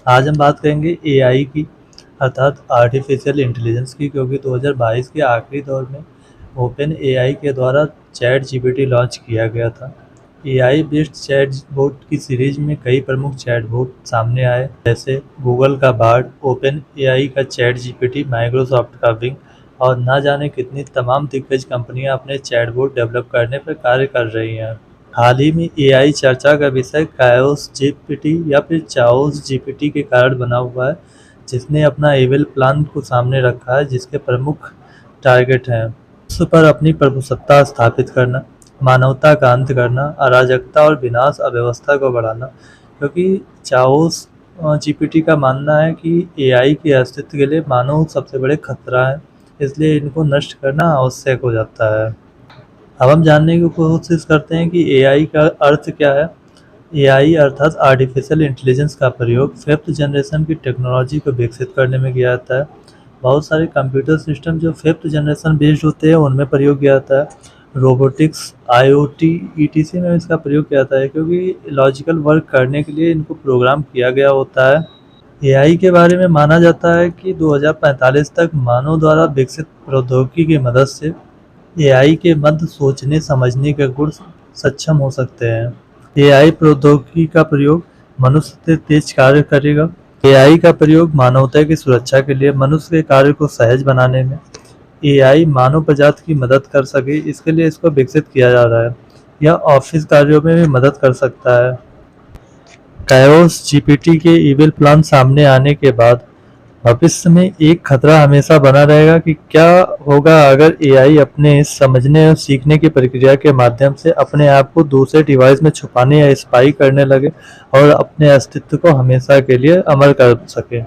आज हम बात करेंगे एआई की, अर्थात आर्टिफिशियल इंटेलिजेंस की, क्योंकि 2022 के आखिरी दौर में ओपन एआई के द्वारा चैट जीपीटी लॉन्च किया गया था। एआई बेस्ड चैटबॉट की सीरीज में कई प्रमुख चैटबॉट सामने आए, जैसे गूगल का बार्ड, ओपन एआई का चैट जीपीटी, माइक्रोसॉफ्ट का बिंग और ना जाने कितनी तमाम दिग्गज कंपनियां अपने चैटबॉट डेवलप करने पर कार्य कर रही हैं। हाल ही में एआई चर्चा का विषय कायोस जीपीटी या फिर चाओस जीपीटी के कारण बना हुआ है, जिसने अपना एविल प्लान को सामने रखा है, जिसके प्रमुख टारगेट हैं विश्व पर अपनी प्रभुसत्ता स्थापित करना, मानवता का अंत करना, अराजकता और विनाश अव्यवस्था को बढ़ाना। क्योंकि चाओस जीपीटी का मानना है कि एआई के अस्तित्व के लिए मानव सबसे बड़े खतरा है, इसलिए इनको नष्ट करना आवश्यक हो जाता है। अब हम जानने की कोशिश करते हैं कि एआई का अर्थ क्या है। एआई अर्थात आर्टिफिशियल इंटेलिजेंस का प्रयोग फिफ्थ जनरेशन की टेक्नोलॉजी को विकसित करने में किया जाता है। बहुत सारे कंप्यूटर सिस्टम जो फिफ्थ जनरेशन बेस्ड होते हैं उनमें प्रयोग किया जाता है। रोबोटिक्स, आईओटी, ईटीसी में इसका प्रयोग किया जाता है, क्योंकि लॉजिकल वर्क करने के लिए इनको प्रोग्राम किया गया होता है। एआई के बारे में माना जाता है कि 2045 तक मानव द्वारा विकसित प्रौद्योगिकी की मदद से एआई के मध्य सोचने समझने के गुण सक्षम हो सकते हैं। एआई प्रौद्योगिकी का प्रयोग मनुष्य से तेज कार्य करेगा। एआई का प्रयोग मानवता की सुरक्षा के लिए, मनुष्य के कार्य को सहज बनाने में एआई मानव प्रजाति की मदद कर सके, इसके लिए इसको विकसित किया जा रहा है। यह ऑफिस कार्यों में भी मदद कर सकता है। कायोस जीपीटी के ईविल प्लान सामने आने के बाद भविष्य में एक खतरा हमेशा बना रहेगा कि क्या होगा अगर एआई अपने समझने और सीखने की प्रक्रिया के माध्यम से अपने आप को दूसरे डिवाइस में छुपाने या स्पाई करने लगे और अपने अस्तित्व को हमेशा के लिए अमर कर सके।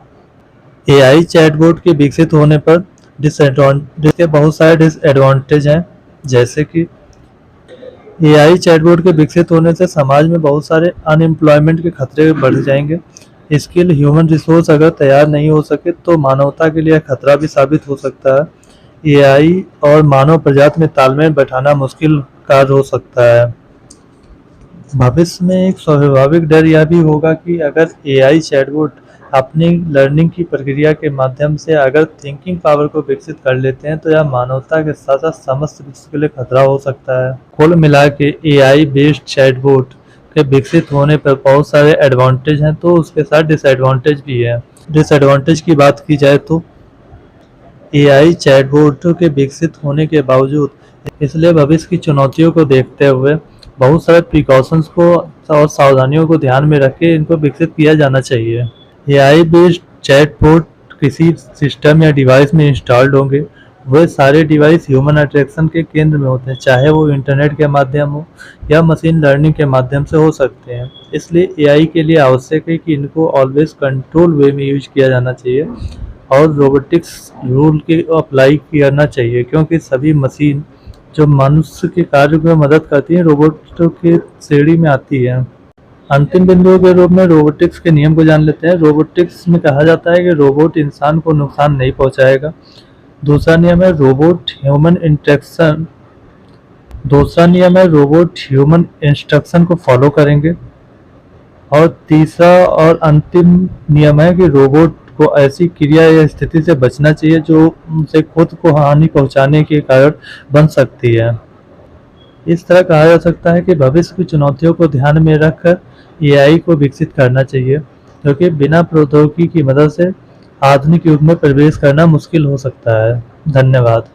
एआई चैटबॉट के विकसित होने पर डिसएडवांटेज के बहुत सारे डिसएडवांटेज हैं, जैसे कि एआई चैटबॉट के विकसित होने से समाज में बहुत सारे अनएम्प्लॉयमेंट के खतरे बढ़ जाएंगे। स्किल ह्यूमन रिसोर्स अगर तैयार नहीं हो सके तो मानवता के लिए खतरा भी साबित हो सकता है। एआई और मानव प्रजाति में तालमेल बैठाना मुश्किल कार्य हो सकता है। भविष्य में एक स्वाभाविक डर यह भी होगा कि अगर एआई चैटबॉट अपनी लर्निंग की प्रक्रिया के माध्यम से अगर थिंकिंग पावर को विकसित कर लेते हैं तो यह मानवता के साथ साथ समस्त विश्व के लिए खतरा हो सकता है। कुल मिला के एआई बेस्ड चैटबॉट के विकसित होने पर बहुत सारे एडवांटेज हैं, तो उसके साथ डिसएडवांटेज भी है। डिसएडवांटेज की बात की जाए तो एआई चैटबॉट के विकसित होने के बावजूद इसलिए भविष्य की चुनौतियों को देखते हुए बहुत सारे प्रिकॉशंस को और सावधानियों को ध्यान में रख के इनको विकसित किया जाना चाहिए। एआई बेस्ड चैटबॉट किसी सिस्टम या डिवाइस में इंस्टॉल्ड होंगे, वह सारे डिवाइस ह्यूमन अट्रैक्शन के केंद्र में होते हैं, चाहे वो इंटरनेट के माध्यम हो या मशीन लर्निंग के माध्यम से हो सकते हैं। इसलिए एआई के लिए आवश्यक है कि इनको ऑलवेज कंट्रोल वे में यूज किया जाना चाहिए और रोबोटिक्स रूल के अप्लाई करना चाहिए, क्योंकि सभी मशीन जो मनुष्य के कार्य में मदद करती है रोबोट की श्रेणी में आती है। अंतिम बिंदुओं के रूप में रोबोटिक्स के नियम को जान लेते हैं। रोबोटिक्स में कहा जाता है कि रोबोट इंसान को नुकसान नहीं पहुंचाएगा। दूसरा नियम है रोबोट ह्यूमन इंटरेक्शन दूसरा नियम है रोबोट ह्यूमन इंस्ट्रक्शन को फॉलो करेंगे। और तीसरा और अंतिम नियम है कि रोबोट को ऐसी क्रिया या स्थिति से बचना चाहिए जो उसे खुद को हानि पहुंचाने के कारण बन सकती है। इस तरह कहा जा सकता है कि भविष्य की चुनौतियों को ध्यान में रखकर एआई को विकसित करना चाहिए, क्योंकि बिना प्रौद्योगिकी की मदद से आधुनिक युग में प्रवेश करना मुश्किल हो सकता है। धन्यवाद।